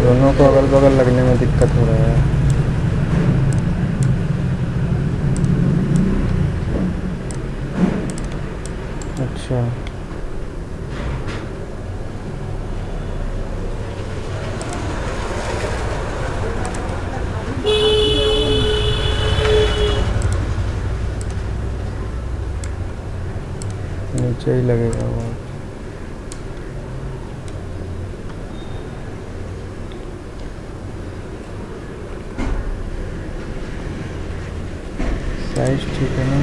दोनों को अगल बगल लगने में दिक्कत हो रहा है। अच्छा, नीचे ही लगेगा वो। साइज ठीक है ना?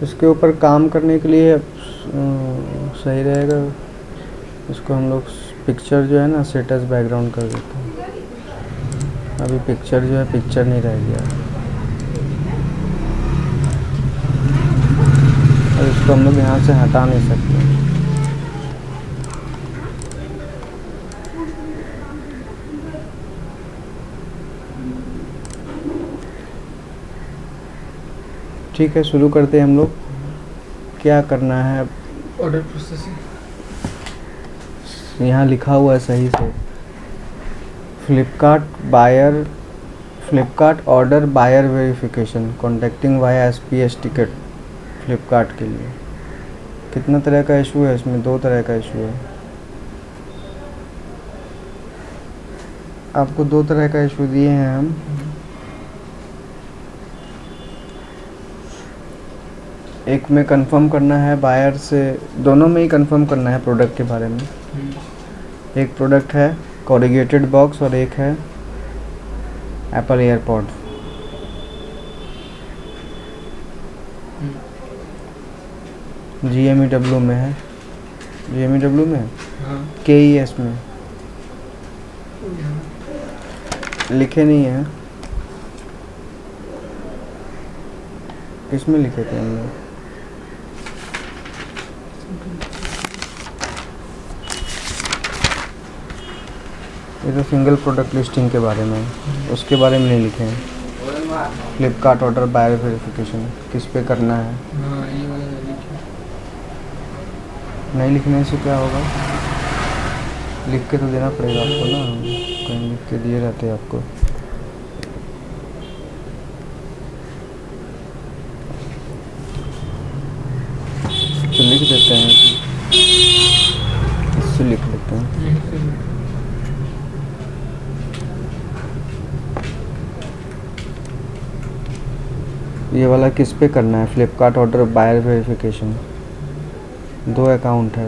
इसके ऊपर काम करने के लिए सही रहेगा, इसको हम लोग पिक्चर जो है ना सेट एज बैकग्राउंड कर देते हैं। अभी पिक्चर जो है पिक्चर नहीं रह गया, और इसको हम लोग यहाँ से हटा नहीं सकते। ठीक है, शुरू करते हैं हम लोग। क्या करना है? ऑर्डर प्रोसेसिंग यहाँ लिखा हुआ है सही से, Flipkart order buyer verification contacting via SPS ticket. Flipkart के लिए कितना तरह का इशू है इसमें? 2 तरह का इशू है। आपको 2 तरह का इशू दिए हैं हम। एक में कंफर्म करना है बायर से, दोनों में ही कंफर्म करना है प्रोडक्ट के बारे में। एक प्रोडक्ट है कॉरिगेटेड बॉक्स और एक है एप्पल एयरपॉड। GMEW में है, GMEW में है, KES में लिखे नहीं है। किस में लिखे थे हम लोग? ये तो सिंगल प्रोडक्ट लिस्टिंग के बारे में है, उसके बारे में नहीं लिखे हैं। फ्लिपकार्ट ऑर्डर बायर वेरिफिकेशन किस पे करना है? नहीं लिखने से क्या होगा? लिख के तो देना पड़ेगा आपको ना, कहीं लिख के दिए रहते हैं आपको। तो लिख देते हैं, इससे लिख लेते हैं। ये वाला किस पे करना है? Flipkart order buyer verification. 2 account है।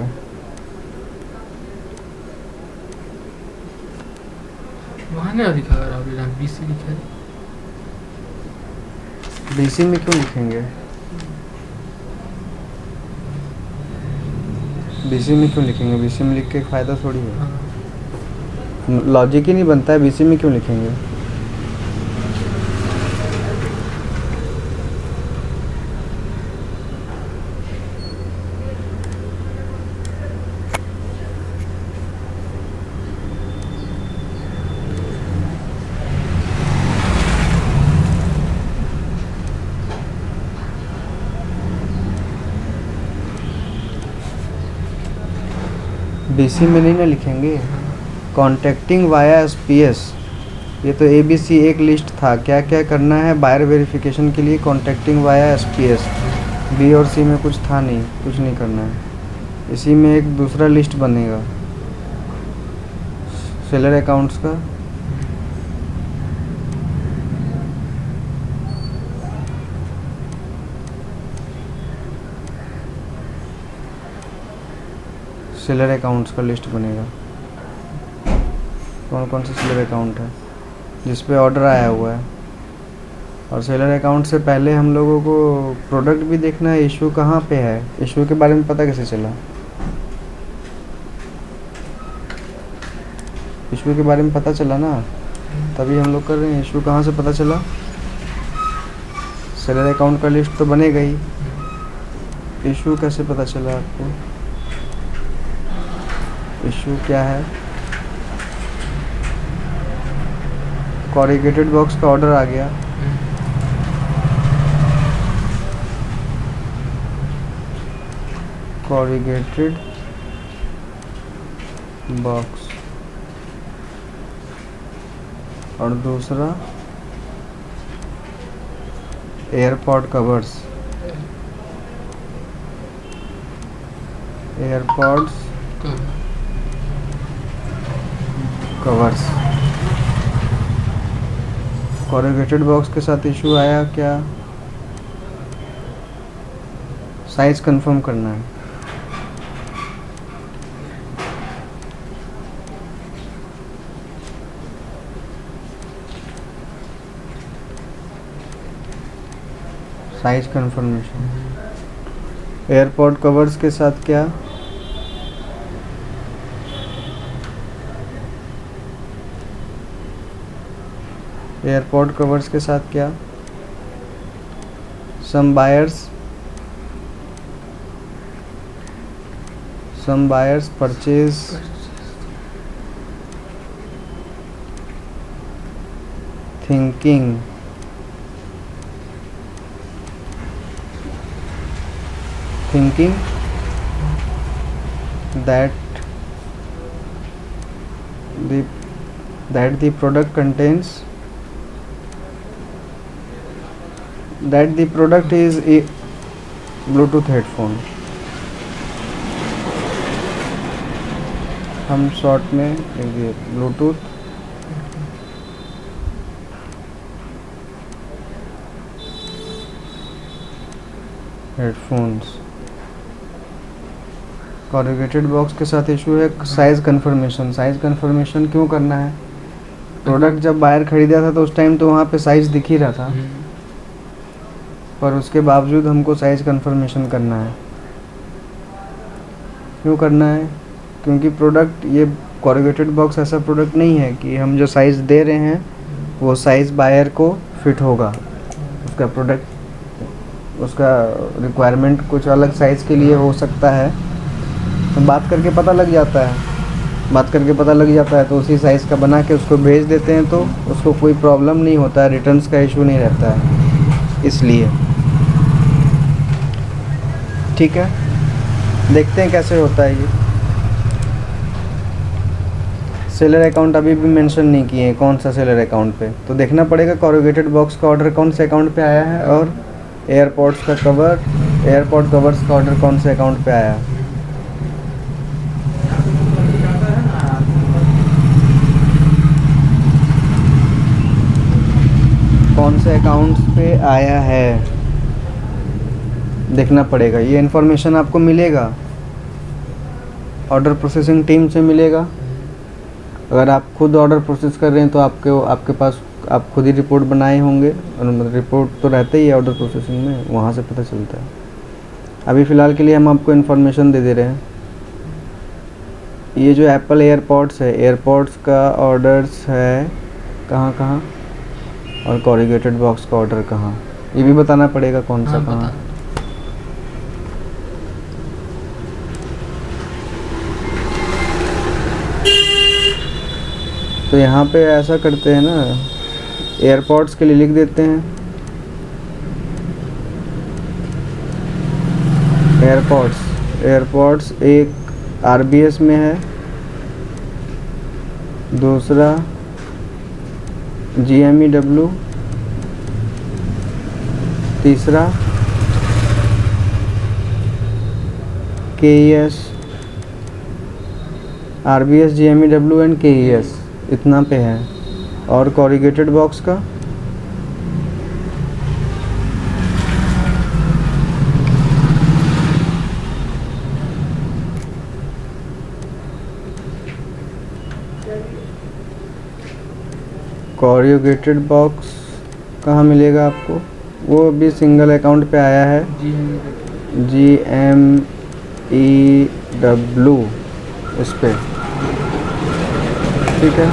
वहाँ ना लिखा है, BC लिखा है। BC में क्यों लिखेंगे? BC में क्यों लिखेंगे? BC में लिख के फ़ायदा थोड़ी है। लॉजिक ही नहीं बनता है, BC में क्यों लिखेंगे? BC में नहीं ना लिखेंगे। कॉन्टैक्टिंग वाया SPS, ये तो ABC एक लिस्ट था। क्या क्या करना है बायर वेरिफिकेशन के लिए? Contacting via SPS। B और C में कुछ था नहीं, कुछ नहीं करना है। इसी में एक दूसरा लिस्ट बनेगा सेलर अकाउंट्स का। सेलर अकाउंट्स का लिस्ट बनेगा। कौन कौन से सेलर अकाउंट है जिस पे ऑर्डर आया हुआ है? और सेलर अकाउंट से पहले हम लोगों को प्रोडक्ट भी देखना है, इशू कहाँ पे है, इशू के बारे में पता कैसे चला, इशू के बारे में पता चला ना, तभी हम लोग कर रहे हैं। इशू कहाँ से पता चला, सेलर अकाउंट का लिस्ट तो बनेगा ही, इशू कैसे पता चला आपको, इशू क्या है, कॉरिगेटेड बॉक्स का ऑर्डर आ गया, कॉरिगेटेड बॉक्स, और दूसरा AirPod covers, AirPods covers. Corrugated box के साथ इशू आया क्या, साइज कंफर्म करना है। Size confirmation. एयरपॉड कवर्स के साथ क्या, एयरपॉड कवर्स के साथ क्या, some buyers purchase thinking that the product contains, that the product is a Bluetooth headphone। हम शॉर्ट में लिख दिए ब्लूटूथ हेडफोन्स। कॉरिगेटेड बॉक्स के साथ इशू है साइज़ कंफर्मेशन। साइज़ कंफर्मेशन क्यों करना है, प्रोडक्ट जब बाहर खरीदा था तो उस टाइम तो वहाँ पे साइज़ दिख ही रहा था, पर उसके बावजूद हमको साइज़ कंफर्मेशन करना है। क्यों करना है, क्योंकि प्रोडक्ट, ये कॉरिगेटेड बॉक्स ऐसा प्रोडक्ट नहीं है कि हम जो साइज़ दे रहे हैं वो साइज़ बायर को फिट होगा। उसका प्रोडक्ट, उसका रिक्वायरमेंट कुछ अलग साइज़ के लिए हो सकता है, तो बात करके पता लग जाता है, तो उसी साइज़ का बना के उसको भेज देते हैं, तो उसको कोई प्रॉब्लम नहीं होता है, रिटर्न्स का इशू नहीं रहता है। इसलिए ठीक है, देखते हैं कैसे होता है ये। सेलर अकाउंट अभी भी मेंशन नहीं किए हैं, कौन सा सेलर अकाउंट पे, तो देखना पड़ेगा कॉरिगेटेड बॉक्स का ऑर्डर कौन से अकाउंट पे आया है, और एयरपॉड्स का कवर, एयरपॉड कवर्स का ऑर्डर कौन से अकाउंट पे आया है। कौन से अकाउंट्स पे आया है देखना पड़ेगा। ये इन्फॉर्मेशन आपको मिलेगा, ऑर्डर प्रोसेसिंग टीम से मिलेगा। अगर आप खुद ऑर्डर प्रोसेस कर रहे हैं तो आपके पास आप खुद ही रिपोर्ट बनाए होंगे, और मतलब रिपोर्ट तो रहता ही है ऑर्डर प्रोसेसिंग में, वहाँ से पता चलता है। अभी फ़िलहाल के लिए हम आपको इन्फॉर्मेशन दे दे रहे हैं। ये जो एप्पल एयरपॉड्स है, एयरपॉड्स का ऑर्डर्स है कहाँ, और कॉरिगेटेड बॉक्स का ऑर्डर कहाँ, ये भी बताना पड़ेगा कौन सा कहाँ। तो यहाँ पे ऐसा करते हैं ना, एयरपॉड्स के लिए लिख देते हैं एयरपॉड्स एक RBS में है, दूसरा GMEW, तीसरा KES, RBS, GMEW and KES, इतना पे है। और कॉरिगेटेड बॉक्स का कॉरिगेटेड बॉक्स कहाँ मिलेगा आपको? वो भी सिंगल अकाउंट पे आया है, GMEW इस पे, ठीक है।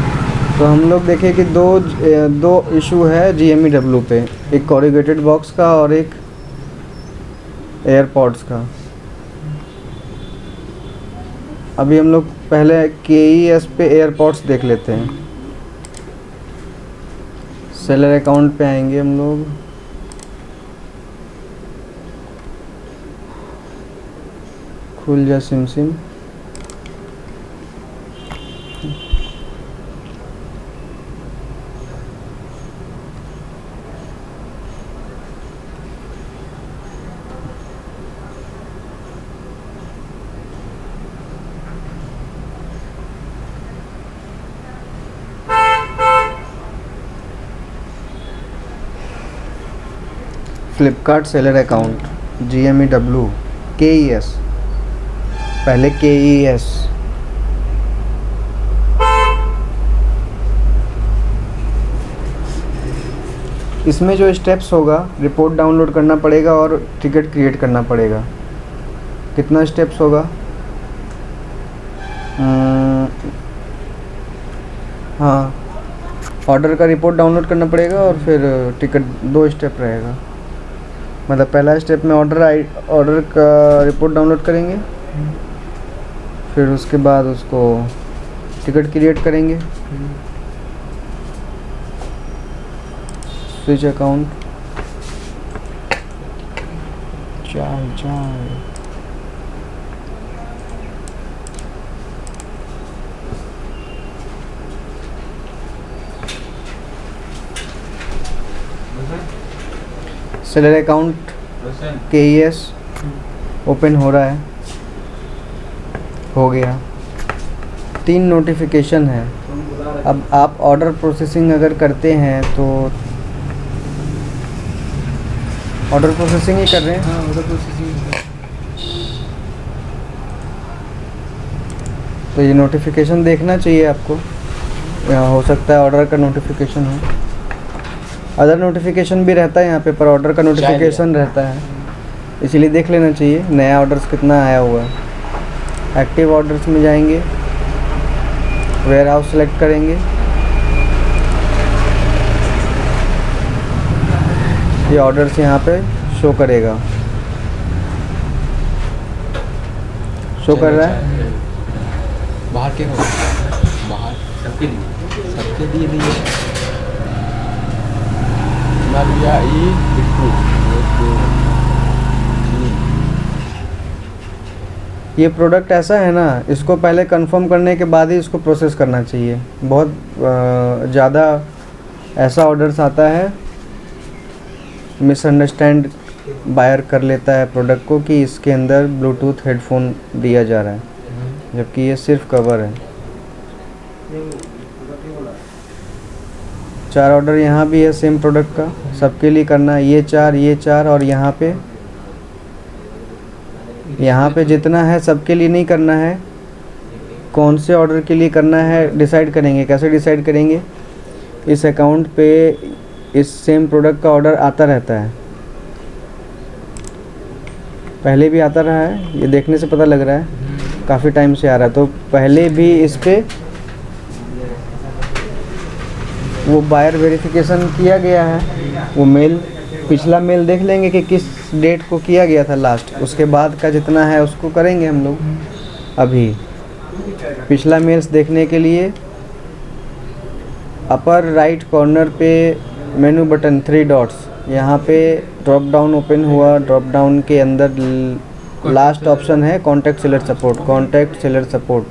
तो हम लोग देखें कि दो इशू है GMEW पे, एक कॉरिगेटेड बॉक्स का और एक एयरपॉड्स का। अभी हम लोग पहले KES पे एयरपॉड्स देख लेते हैं। सेलर अकाउंट पे आएंगे हम लोग, खुल जा SIM. Flipkart seller account GMEW KES, पहले KES। इसमें जो स्टेप्स होगा, रिपोर्ट डाउनलोड करना पड़ेगा और टिकट क्रिएट करना पड़ेगा। कितना स्टेप्स होगा? हाँ, ऑर्डर का रिपोर्ट डाउनलोड करना पड़ेगा और फिर टिकट, 2 स्टेप रहेगा। मतलब पहला स्टेप में ऑर्डर का रिपोर्ट डाउनलोड करेंगे, फिर उसके बाद उसको टिकट क्रिएट करेंगे, स्विच अकाउंट, चाय सेलर अकाउंट KES ओपन हो रहा है, हो गया। 3 नोटिफिकेशन है। अब आप ऑर्डर प्रोसेसिंग अगर करते हैं तो ऑर्डर प्रोसेसिंग ही कर रहे हैं। हाँ, ऑर्डर प्रोसेसिंग। तो ये नोटिफिकेशन देखना चाहिए आपको, यहाँ हो सकता है ऑर्डर का नोटिफिकेशन हो, अदर नोटिफिकेशन भी रहता है यहाँ पे, पर ऑर्डर का नोटिफिकेशन रहता है, इसीलिए देख लेना चाहिए नया ऑर्डर्स कितना आया हुआ है। एक्टिव ऑर्डर्स में जाएंगे, वेयर हाउस सेलेक्ट करेंगे, ये ऑर्डर्स यहाँ पे शो करेगा, शो कर रहा है। बाहर के हो, बाहर सबके लिए लिया ये प्रोडक्ट ऐसा है ना, इसको पहले कंफर्म करने के बाद ही इसको प्रोसेस करना चाहिए। बहुत ज़्यादा ऐसा ऑर्डर्स आता है, मिसअंडरस्टैंड बायर कर लेता है प्रोडक्ट को कि इसके अंदर ब्लूटूथ हेडफोन दिया जा रहा है, जबकि ये सिर्फ कवर है। 4 ऑर्डर यहाँ भी है सेम प्रोडक्ट का, सबके लिए करना है। ये 4 और यहाँ पे जितना है सबके लिए नहीं करना है, कौन से ऑर्डर के लिए करना है डिसाइड करेंगे। कैसे डिसाइड करेंगे? इस अकाउंट पे इस सेम प्रोडक्ट का ऑर्डर आता रहता है, पहले भी आता रहा है, ये देखने से पता लग रहा है काफ़ी टाइम से आ रहा है। तो पहले भी इस पे वो बायर वेरिफिकेशन किया गया है, वो मेल, पिछला मेल देख लेंगे कि किस डेट को किया गया था लास्ट, उसके बाद का जितना है उसको करेंगे हम लोग। अभी पिछला मेल्स देखने के लिए अपर राइट कॉर्नर पे मेनू बटन 3 डॉट्स, यहाँ पे ड्रॉप डाउन ओपन हुआ, ड्रॉप डाउन के अंदर लास्ट ऑप्शन है कॉन्टैक्ट सेलर सपोर्ट।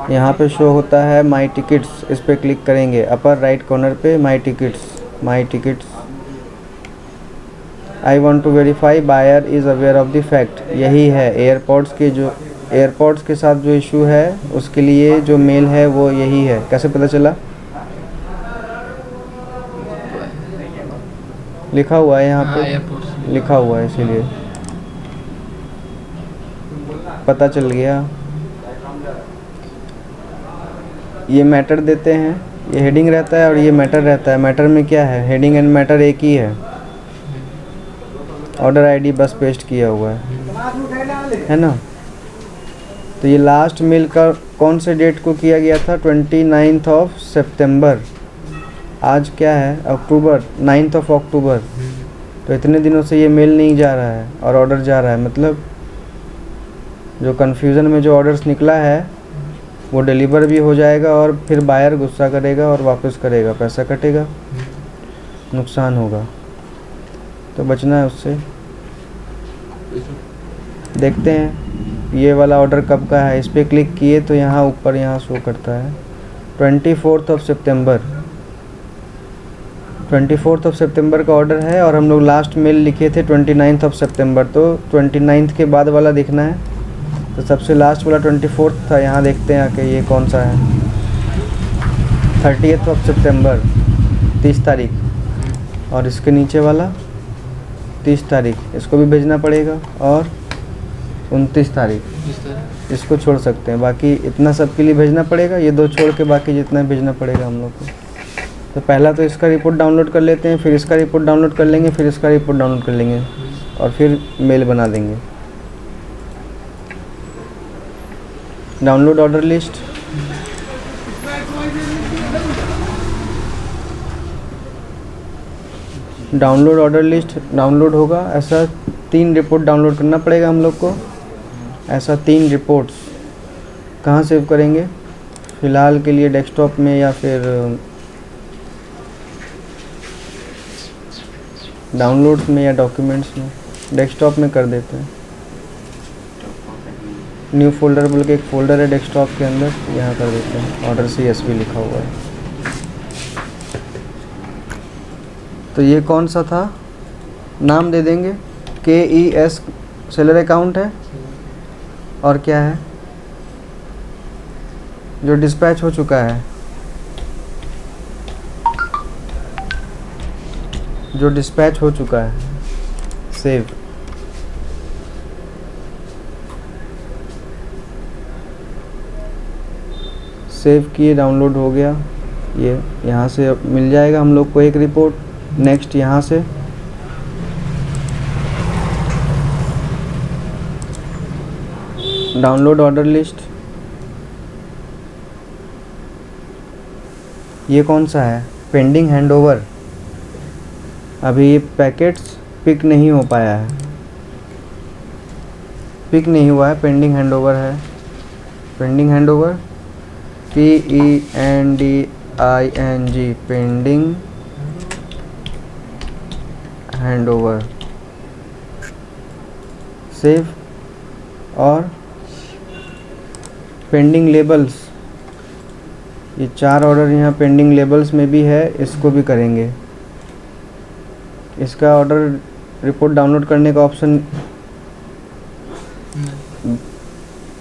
यहाँ पे शो होता है माई टिकट्स, इस पर क्लिक करेंगे अपर राइट कॉर्नर पे my tickets. I want to verify buyer is aware of the fact, यही है एयरपोर्ट्स के साथ जो इशू है उसके लिए जो मेल है वो यही है। कैसे पता चला? लिखा हुआ है यहाँ पे, लिखा हुआ है, इसीलिए पता चल गया। ये मैटर देते हैं, ये हेडिंग रहता है और ये मैटर रहता है। मैटर में क्या है, हेडिंग एंड मैटर एक ही है। ऑर्डर आईडी बस पेस्ट किया हुआ है ना। तो ये लास्ट मेल का कौन से डेट को किया गया था, 29 ऑफ सितंबर। आज क्या है, अक्टूबर, 9 ऑफ अक्टूबर। तो इतने दिनों से ये मेल नहीं जा रहा है और ऑर्डर जा रहा है, मतलब जो कन्फ्यूज़न में जो ऑर्डर्स निकला है वो डिलीवर भी हो जाएगा और फिर बायर गुस्सा करेगा और वापस करेगा, पैसा कटेगा, नुकसान होगा। तो बचना है उससे। देखते हैं ये वाला ऑर्डर कब का है। इस पर क्लिक किए तो यहाँ ऊपर यहाँ शो करता है 24 ऑफ सितंबर। 24 ऑफ सितंबर का ऑर्डर है और हम लोग लास्ट मेल लिखे थे 29 ऑफ सितंबर। तो 29 के बाद वाला देखना है। तो सबसे लास्ट वाला 24 था। यहाँ देखते हैं आके ये कौन सा है, 30 ऑफ सितंबर, 30 तारीख। और इसके नीचे वाला 30 तारीख, इसको भी भेजना पड़ेगा। और 29 तारीख, इसको छोड़ सकते हैं। बाकी इतना सब के लिए भेजना पड़ेगा, ये दो छोड़ के बाकी जितना भेजना पड़ेगा हम लोग को। तो पहला तो इसका रिपोर्ट डाउनलोड कर लेते हैं, फिर इसका रिपोर्ट डाउनलोड कर लेंगे, फिर इसका रिपोर्ट डाउनलोड कर लेंगे और फिर मेल बना देंगे। Download order list, download order list download होगा। ऐसा 3 रिपोर्ट डाउनलोड करना पड़ेगा हम लोग को। ऐसा 3 रिपोर्ट्स कहाँ सेव करेंगे, फ़िलहाल के लिए डेस्कटॉप में या फिर डाउनलोड्स में या डॉक्यूमेंट्स में। डेस्कटॉप में कर देते हैं। न्यू फोल्डर बोल के एक फ़ोल्डर है डेस्कटॉप के अंदर, यहाँ कर देते हैं। ऑर्डर CSV लिखा हुआ है। तो ये कौन सा था, नाम दे देंगे KES सेलर अकाउंट है। और क्या है जो डिस्पैच हो चुका है, जो डिस्पैच हो चुका है, सेव। सेव किए, डाउनलोड हो गया। ये यहाँ से मिल जाएगा हम लोग को एक रिपोर्ट। नेक्स्ट यहाँ से डाउनलोड ऑर्डर लिस्ट। ये कौन सा है, पेंडिंग हैंडओवर। अभी ये पैकेट्स पिक नहीं हो पाया है, पिक नहीं हुआ है, पेंडिंग हैंडओवर है। Pending handover PENDING, pending handover. Save. और पेंडिंग लेबल्स, ये 4 ऑर्डर यहाँ पेंडिंग लेबल्स में भी है, इसको भी करेंगे। इसका ऑर्डर रिपोर्ट डाउनलोड करने का ऑप्शन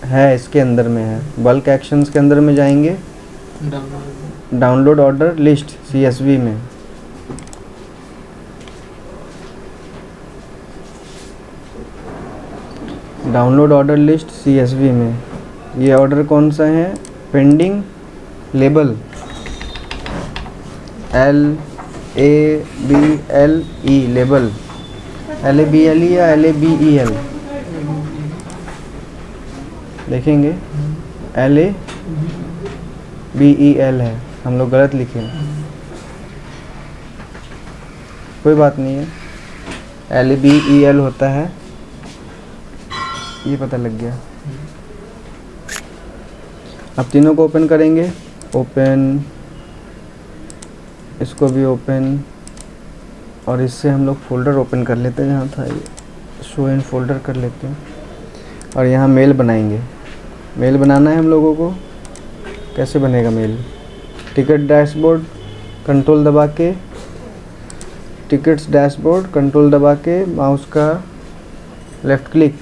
है, इसके अंदर में है। बल्क एक्शंस के अंदर में जाएंगे, डाउनलोड ऑर्डर लिस्ट CSV में। डाउनलोड ऑर्डर लिस्ट CSV में ये ऑर्डर कौन सा है, pending label LABLE, label LABLE या LABEL देखेंगे। LABEL है, हम लोग गलत लिखे, कोई बात नहीं है। LABEL होता है, ये पता लग गया। अब तीनों को ओपन करेंगे। ओपन, इसको भी ओपन, और इससे हम लोग फ़ोल्डर ओपन कर लेते हैं जहाँ था ये, शो इन फोल्डर कर लेते हैं। और यहाँ मेल बनाएंगे। मेल बनाना है हम लोगों को। कैसे बनेगा मेल, टिकट डैशबोर्ड कंट्रोल दबा के, टिकट्स डैशबोर्ड कंट्रोल दबा के माउस का लेफ़्ट क्लिक,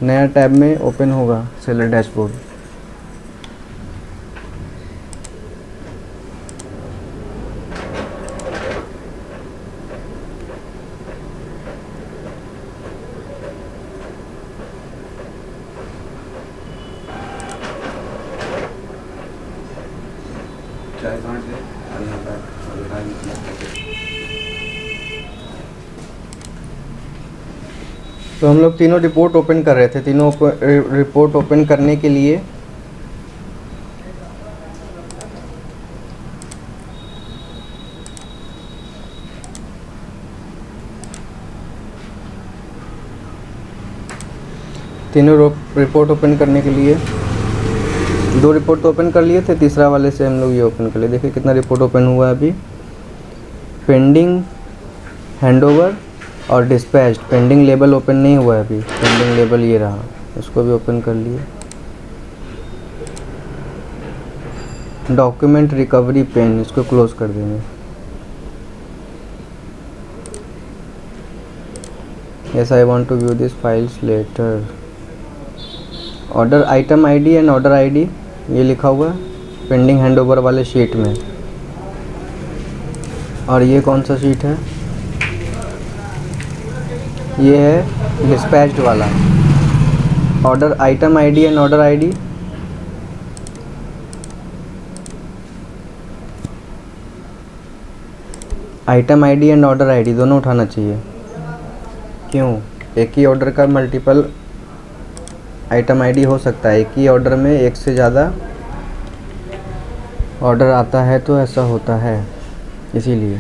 नया टैब में ओपन होगा सेलर डैशबोर्ड। तो हम लोग तीनों रिपोर्ट ओपन कर रहे थे। तीनों रिपोर्ट ओपन करने के लिए रिपोर्ट ओपन करने के लिए 2 रिपोर्ट तो ओपन कर लिए थे, तीसरा वाले से हम लोग ये ओपन कर लिए। देखिए कितना रिपोर्ट ओपन हुआ है अभी। पेंडिंग हैंडओवर और डिस्पैच्ड, पेंडिंग लेबल ओपन नहीं हुआ है अभी, पेंडिंग लेबल ये रहा, इसको भी ओपन कर लिए। डॉक्यूमेंट रिकवरी पेन, इसको क्लोज कर देंगे। Yes, I want to view these files later. Order item ID and order ID ये लिखा हुआ है पेंडिंग हैंडओवर वाले शीट में। और ये कौन सा शीट है? ये है डिस्पैच्ड वाला। Order item ID and order ID item ID and order ID दोनों उठाना चाहिए। क्यों? एक ही ऑर्डर का मल्टीपल आइटम आईडी हो सकता है। एक ही ऑर्डर में एक से ज़्यादा ऑर्डर आता है तो ऐसा होता है, इसीलिए।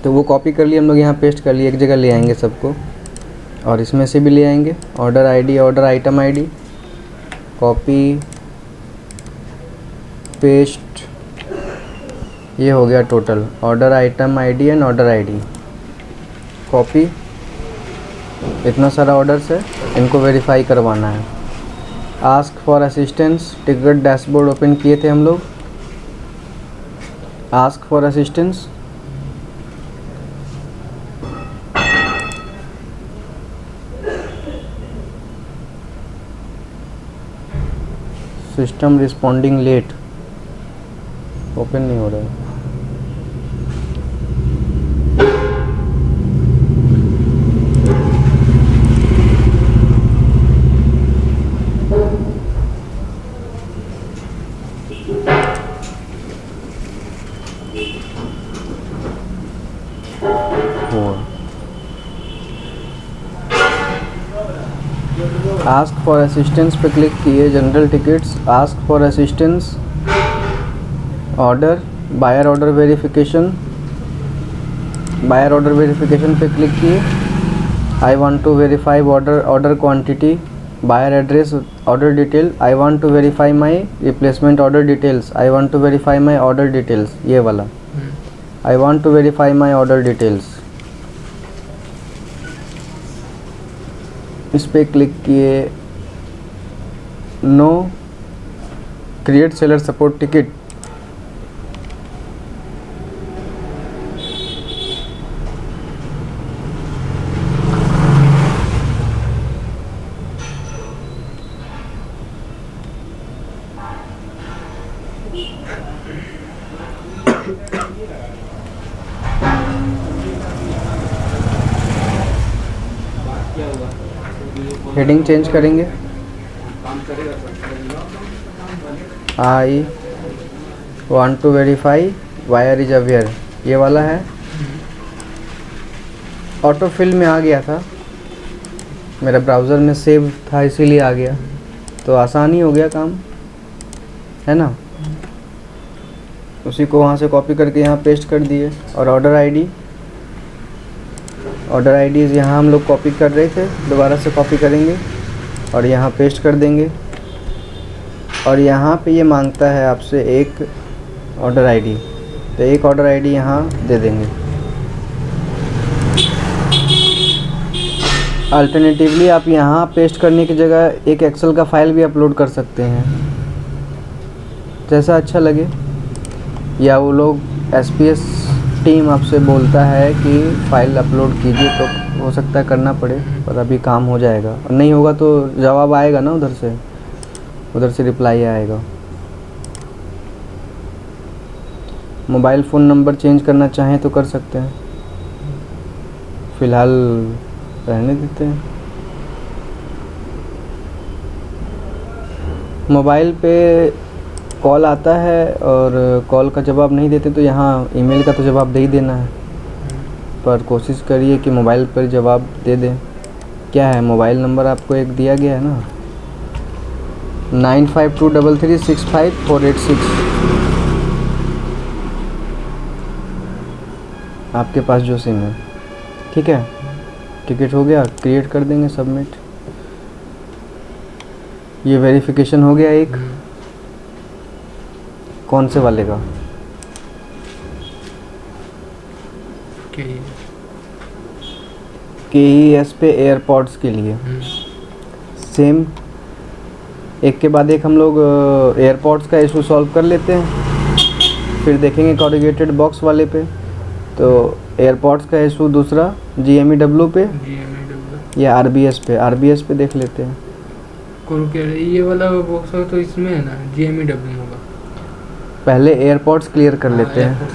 तो वो कॉपी कर लिए हम लोग, यहाँ पेस्ट कर लिए, एक जगह ले आएंगे सबको। और इसमें से भी ले आएंगे order ID, order item ID, copy paste, ये हो गया total. Order item ID and order ID, copy, इतना सारा ऑर्डर्स है, इनको वेरीफाई करवाना है। Ask for assistance, ticket dashboard open किए थे हम लोग। Ask for assistance, system responding late, open नहीं हो रहा है। आस्क फॉर असिस्टेंस पे क्लिक किए, general tickets, ask for assistance, order, buyer order verification, buyer order verification पे क्लिक किए। I want to verify order quantity, buyer address, order detail, I want to verify my replacement order details, I want to verify my order details, ये वाला, I want to verify my order details, इस पर click किए। No, create seller support ticket, heading change करेंगे। I want to verify buyer is aware, ये वाला है। Auto fill में आ गया था, मेरा ब्राउज़र में सेव था इसीलिए आ गया, तो आसान ही हो गया काम, है ना। उसी को वहाँ से कॉपी करके यहाँ पेस्ट कर दिए। और ऑर्डर आईडी, ऑर्डर आईडीज़ यहाँ हम लोग कॉपी कर रहे थे, दोबारा से कॉपी करेंगे और यहाँ पेस्ट कर देंगे। और यहाँ पे ये मांगता है आपसे एक ऑर्डर आईडी, तो एक ऑर्डर आईडी यहाँ दे देंगे। अल्टरनेटिवली आप यहाँ पेस्ट करने की जगह एक एक्सेल का फाइल भी अपलोड कर सकते हैं, जैसा अच्छा लगे। या वो लोग SPS टीम आपसे बोलता है कि फ़ाइल अपलोड कीजिए, तो हो सकता है करना पड़े, पर अभी काम हो जाएगा। और नहीं होगा तो जवाब आएगा ना, उधर से रिप्लाई आएगा। मोबाइल फ़ोन नंबर चेंज करना चाहें तो कर सकते हैं, फ़िलहाल रहने देते हैं। मोबाइल पे कॉल आता है और कॉल का जवाब नहीं देते तो यहाँ ईमेल का तो जवाब दे ही देना है, पर कोशिश करिए कि मोबाइल पर जवाब दे दें। क्या है मोबाइल नंबर आपको एक दिया गया है ना 9523365486 आपके पास जो सिम है ठीक है। टिकट हो गया, क्रिएट कर देंगे सबमिट। ये वेरिफिकेशन हो गया एक। कौन से वाले का? KES पे एयरपॉड्स के लिए सेम एक के बाद एक हम लोग एयरपॉड्स का इशू सॉल्व कर लेते हैं, फिर देखेंगे कॉर्रुगेटेड बॉक्स वाले पे। तो एयरपॉड्स का इशू दूसरा GMEW पे या RBS पे देख लेते हैं। ये वाला बॉक्स हो तो इसमें है ना GMEW होगा। पहले एयरपॉड्स क्लियर कर लेते हैं।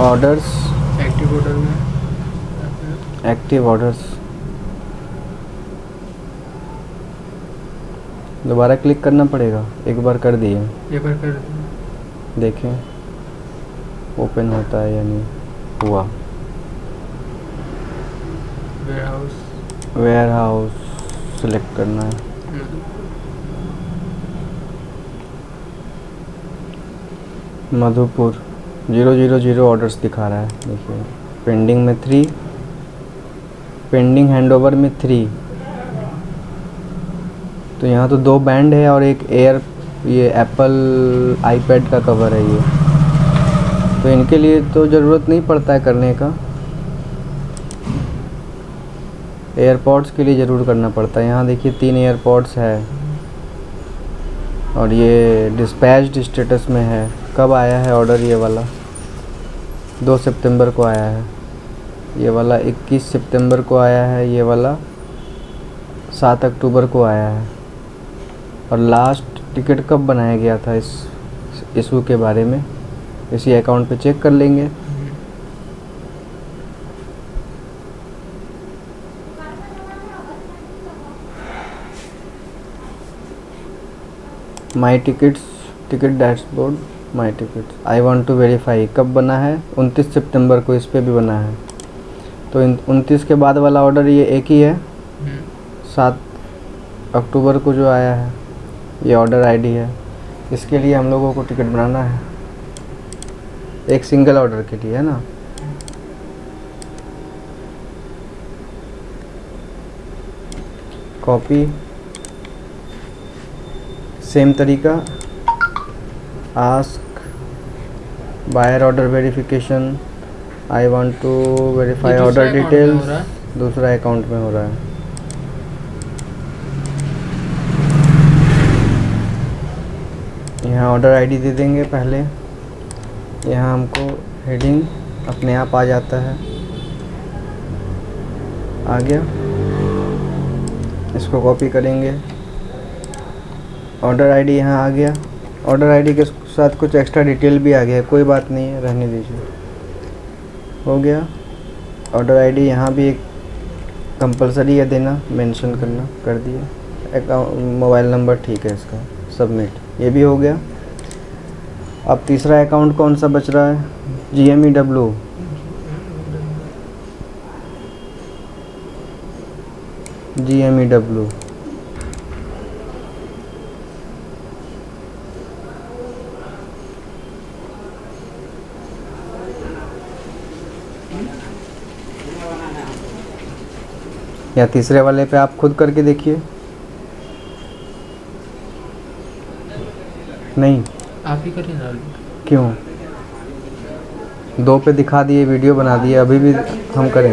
ऑर्डर्स, एक्टिव ऑर्डर में एक्टिव ऑर्डर्स दोबारा क्लिक करना पड़ेगा। एक बार कर दिए, एक बार कर दो। देखें ओपन होता है या नहीं हुआ। वेयर हाउस सिलेक्ट करना है। मधुपुर 000 ऑर्डर्स दिखा रहा है। देखिए पेंडिंग में 3, पेंडिंग हैंडओवर में 3। तो यहाँ तो 2 बैंड है और एक एयर, ये एप्पल आईपैड का कवर है ये। तो इनके लिए तो ज़रूरत नहीं पड़ता है करने का, एयरपॉड्स के लिए ज़रूर करना पड़ता है। यहाँ देखिए 3 एयरपॉड्स है और ये डिस्पैच्ड स्टेटस में है। कब आया है ऑर्डर? ये वाला 2 सितंबर को आया है, ये वाला 21 सितंबर को आया है, ये वाला 7 अक्टूबर को आया है। और लास्ट टिकट कब बनाया गया था इस इशू के बारे में इसी अकाउंट पे चेक कर लेंगे। My tickets, ticket dashboard, my tickets. I want to verify कब बना है? 29 सितंबर को इस पे भी बना है। तो 29 के बाद वाला ऑर्डर ये एक ही है। 7 अक्टूबर को जो आया है ये ऑर्डर आईडी है। इसके लिए हम लोगों को टिकट बनाना है, एक सिंगल ऑर्डर के लिए, है ना। कॉपी, सेम तरीका, ask buyer order verification, I want to verify order details, दूसरा अकाउंट में हो रहा है। यहाँ ऑर्डर आईडी दे देंगे पहले। यहाँ हमको हेडिंग अपने आप आ जाता है, आ गया। इसको कॉपी करेंगे, ऑर्डर आईडी यहाँ आ गया। ऑर्डर आईडी के साथ कुछ एक्स्ट्रा डिटेल भी आ गया, कोई बात नहीं है, रहने दीजिए, हो गया। ऑर्डर आईडी यहाँ भी एक कंपलसरी है देना, मेंशन करना, कर दिया। मोबाइल नंबर ठीक है इसका, सबमिट, ये भी हो गया। अब तीसरा अकाउंट कौन सा बच रहा है? GMEW। GMEW या तीसरे वाले पे आप खुद करके देखिए। नहीं, आप ही करें ना। क्यों? 2 पे दिखा दिए, वीडियो बना दिए, अभी भी हम करें।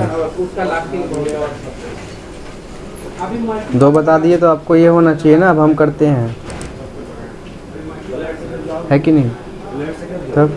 2 बता दिए तो आपको ये होना चाहिए ना, अब हम करते हैं, है कि नहीं? तब